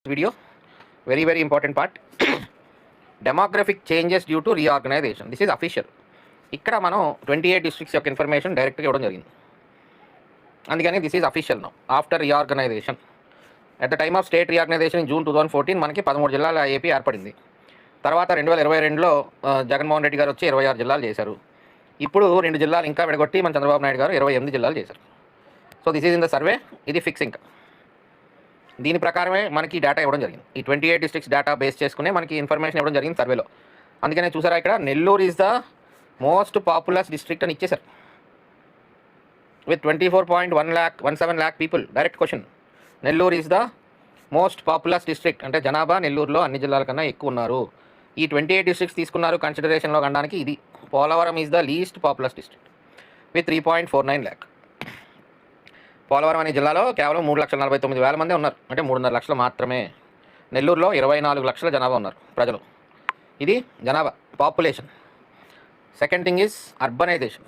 video, very important part. Demographic changes due to reorganization. This is official. ఇక్కడ మనం 28 districts యొక్క information డైరెక్ట్గా ఇవ్వడం జరిగింది. అందుకని this is official now after reorganisation. At the time of state reorganisation in June 2014 మనకి 13 జిల్లాల AP ఏర్పడింది. తర్వాత 2022లో జగన్మోహన్ రెడ్డి గారు వచ్చి 26 జిల్లాలు చేశారు. ఇప్పుడు 2 జిల్లాలు ఇంకా విడగొట్టి మన చంద్రబాబు నాయుడు గారు 28 జిల్లాలు చేశారు. So this is in the survey. ఇది ఫిక్స్. ఇంకా దీని ప్రకారమే మనకి డేటా ఇవ్వడం జరిగింది. ఈ 28 డిస్ట్రిక్ట్స్ డేటా బేస్ చేసుకునే మనకి ఇన్ఫర్మేషన్ ఇవ్వడం జరిగింది సర్వేలో. అందుకనే చూసారా ఇక్కడ Nellore is the most populous district అని ఇచ్చేశారు with 24.17 lakh people. Direct question, Nellore is the most populous district అంటే జనాభా నెల్లూరులో అన్ని జిల్లాల కన్నా ఎక్కువ ఉన్నారు. ఈ 28 డిస్ట్రిక్ట్స్ తీసుకున్నారు కన్సిడరేషన్లో కనడానికి. ఇది Polavaram is the least populous district with 3.49 lakh. Polavaram అనే జిల్లాలో కేవలం 3,49,000 మంది ఉన్నారు, అంటే 3.5 లక్షలు మాత్రమే. నెల్లూరులో 24 లక్షల జనాభా ఉన్నారు ప్రజలు. ఇది జనాభా population. Second thing is urbanization.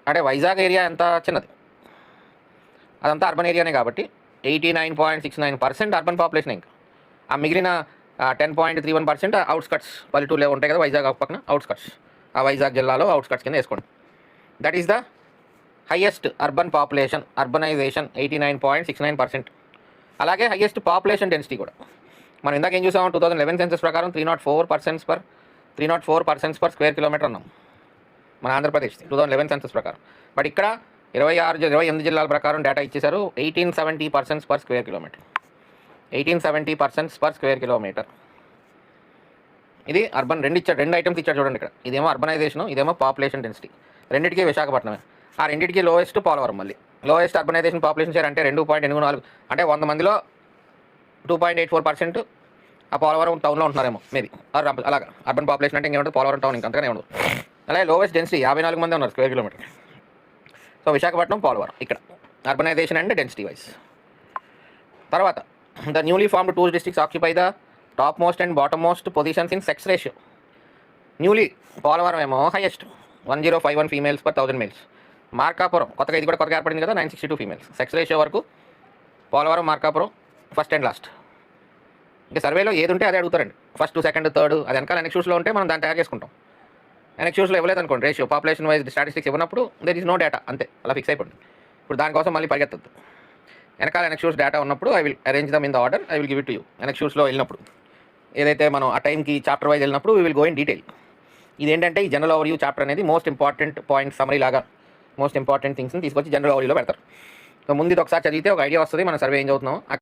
అంటే వైజాగ్ ఏరియా ఎంత చిన్నది, అదంతా అర్బన్ ఏరియానే కాబట్టి 89.69% అర్బన్ పాపులేషన్. ఇంకా ఆ మిగిలిన 10.31% అవుట్స్కట్స్ పల్లెటూరులో ఉంటాయి కదా వైజాగ్ పక్కన అవుట్స్కట్స్. ఆ వైజాగ్ జిల్లాలో అవుట్స్కట్స్ కింద వేసుకోండి. That is the highest urban population. Urbanization 89.69%. అలాగే హైయెస్ట్ పాపులేషన్ డెన్సిటీ కూడా. మనం ఇందాక ఏం చూసాము, 2011 సెన్సస్ ప్రకారం 304 పర్సన్స్ పర్ స్క్వేర్ కిలోమీటర్ అన్నాం మన ఆంధ్రప్రదేశ్ 2011 సెన్సస్ ప్రకారం. బట్ ఇక్కడ 28 జిల్లాల ప్రకారం డేటా ఇచ్చేశారు 1870 persons per square kilometer. 1870 persons per square kilometer. ఇది అర్బన్. రెండు ఐటమ్స్ ఇచ్చాడు చూడండి ఇక్కడ. ఇదేమో అర్బనైజేషన్, ఇదేమో పాపులేషన్ డెన్సిటీ. రెండింటికి విశాఖపట్నమే. ఆ రెండింటికి లోయెస్ట్ పోలవరం. మళ్ళీ లోయెస్ట్ అర్బనైజేషన్ పాపులేషన్ షేర్ అంటే 2.84, అంటే 100 మందిలో 2.84% ఆ పోలవరం టౌన్లో ఉంటున్నారేమో మేబీ. అలాగా అర్బన్ పాపులేషన్ అంటే ఇంకేముంటుంది, పోలవరం టౌన్ ఇంకా అంతగానే ఉండదు. అలాగే లోయెస్ట్ డెన్సిటీ 54 మంది ఉన్నారు square kilometre. So Visakhapatnam, Polavaram ఇక్కడ అర్బనైజేషన్ అండ్ డెన్సిటీ వైజ్. తర్వాత the newly formed 2 districts occupy the top most and bottom most positions in sex ratio. Newly Polavaram ఏమో highest 1051 females per 1000 males. Markapuram కొత్తగా, ఇది కూడా కొత్తగా ఏర్పడింది కదా, 962 ఫీమేల్స్. సెక్స్ రేషియో వరకు Polavaram, Markapuram first and last. ఇంకా సర్వేలో ఏది ఉంటే అదే అడుగుతారండి. ఫస్ట్, సెకండ్, థర్డ్ అది వెనకాల ఎనెక్స్యూస్లో ఉంటే మనం దాన్ని తయారు చేసుకుంటాం. ఎనెక్స్యూస్లో ఇవ్వలేదు అనుకోండి రేషియో, పాపులేషన్ వైజ్ స్టాటిస్టిక్స్ ఇవ్వనప్పుడు దెర్ ఈజ్ నో డేటా, అంతే, అలా ఫిక్స్ అయిపోయింది. ఇప్పుడు దానికోసం మళ్ళీ పరిగెత్తద్దు. వెనకాల ఎనెక్స్యూస్ డేటా ఉన్నప్పుడు I will arrange them in the order, I will give it to you. ఎనెక్స్యూస్లో వెళ్ళినప్పుడు ఏదైతే మనం ఆ టైంకి చాప్టర్ వైజ్ వెళ్ళినప్పుడు we will go in detail. ఇదేంటంటే ఈ జనరల్ ఓవర్వ్యూ చాప్టర్ అనేది మోస్ట్ ఇంపార్టెంట్ పాయింట్ సమ్మరీ లాగా మోస్ట్ ఇంపార్టెంట్ థింగ్స్ని తీసుకొచ్చి జనరల్ ఓవర్వ్యూలో పెడతారు. సో ముందు ఇది ఒకసారి చదివితే ఒక ఐడియా వస్తుంది మన సర్వే ఏం చదువుతున్నాం.